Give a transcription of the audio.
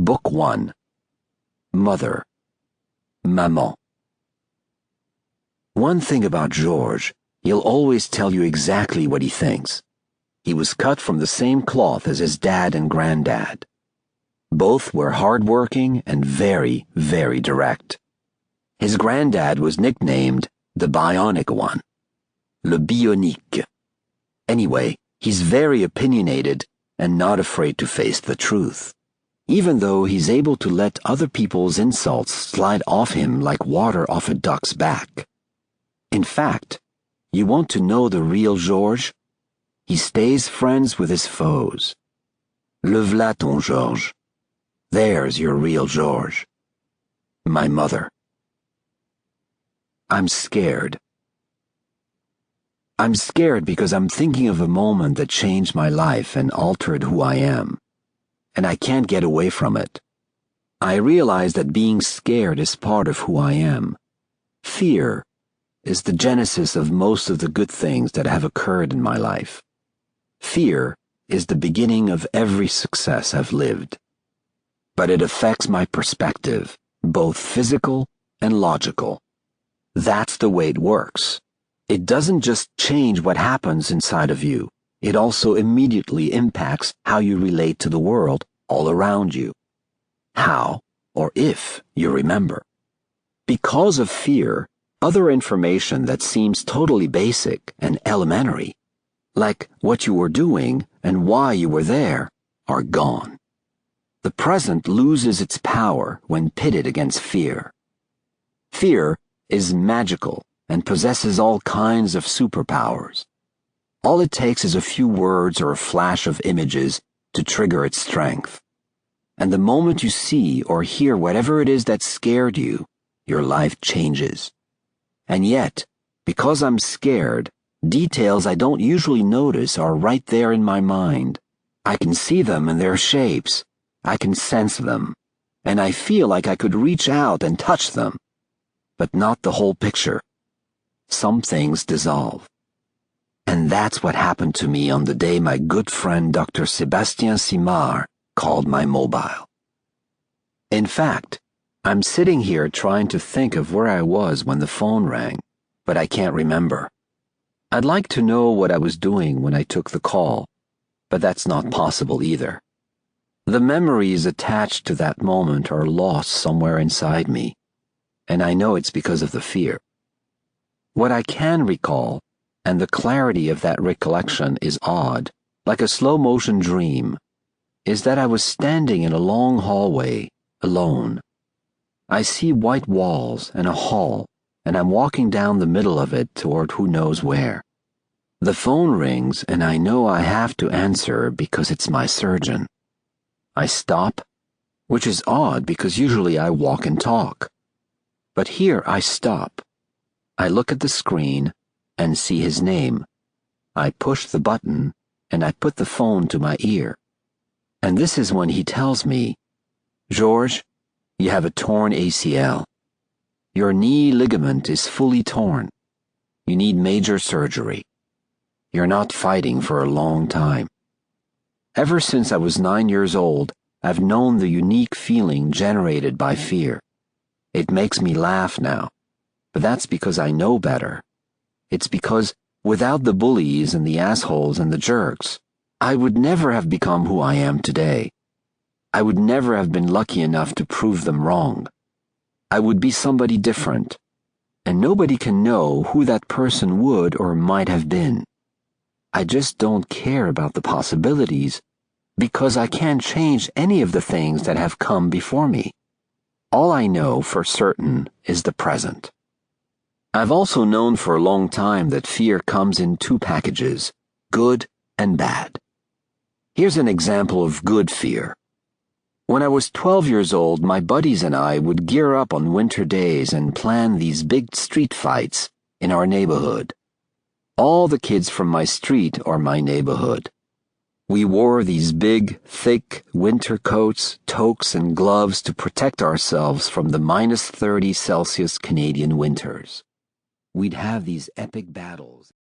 Book 1. Mother. Maman. One thing about Georges, he'll always tell you exactly what he thinks. He was cut from the same cloth as his dad and granddad. Both were hardworking and very, very direct. His granddad was nicknamed the Bionic One, Le Bionique. Anyway, he's very opinionated and not afraid to face the truth, even though he's able to let other people's insults slide off him like water off a duck's back. In fact, you want to know the real Georges? He stays friends with his foes. Le v'là ton Georges. There's your real Georges. My mother. I'm scared. I'm scared because I'm thinking of a moment that changed my life and altered who I am, and I can't get away from it. I realize that being scared is part of who I am. Fear is the genesis of most of the good things that have occurred in my life. Fear is the beginning of every success I've lived. But it affects my perspective, both physical and logical. That's the way it works. It doesn't just change what happens inside of you, it also immediately impacts how you relate to the world all around you. How, or if, you remember. Because of fear, other information that seems totally basic and elementary, like what you were doing and why you were there, are gone. The present loses its power when pitted against fear. Fear is magical and possesses all kinds of superpowers. All it takes is a few words or a flash of images to trigger its strength. And the moment you see or hear whatever it is that scared you, your life changes. And yet, because I'm scared, details I don't usually notice are right there in my mind. I can see them in their shapes. I can sense them. And I feel like I could reach out and touch them. But not the whole picture. Some things dissolve. And that's what happened to me on the day my good friend Dr. Sébastien Simard called my mobile. In fact, I'm sitting here trying to think of where I was when the phone rang, but I can't remember. I'd like to know what I was doing when I took the call, but that's not possible either. The memories attached to that moment are lost somewhere inside me, and I know it's because of the fear. What I can recall, and the clarity of that recollection is odd, like a slow-motion dream, is that I was standing in a long hallway, alone. I see white walls and a hall, and I'm walking down the middle of it toward who knows where. The phone rings, and I know I have to answer because it's my surgeon. I stop, which is odd because usually I walk and talk. But here I stop. I look at the screen and see his name. I push the button and I put the phone to my ear. And this is when he tells me, "Georges, you have a torn ACL. Your knee ligament is fully torn. You need major surgery. You're not fighting for a long time." Ever since I was 9 years old, I've known the unique feeling generated by fear. It makes me laugh now, but that's because I know better. It's because without the bullies and the assholes and the jerks, I would never have become who I am today. I would never have been lucky enough to prove them wrong. I would be somebody different, and nobody can know who that person would or might have been. I just don't care about the possibilities because I can't change any of the things that have come before me. All I know for certain is the present. I've also known for a long time that fear comes in two packages, good and bad. Here's an example of good fear. When I was 12 years old, my buddies and I would gear up on winter days and plan these big street fights in our neighborhood. All the kids from my street or my neighborhood. We wore these big, thick winter coats, toques, and gloves to protect ourselves from the -30 Celsius Canadian winters. We'd have these epic battles.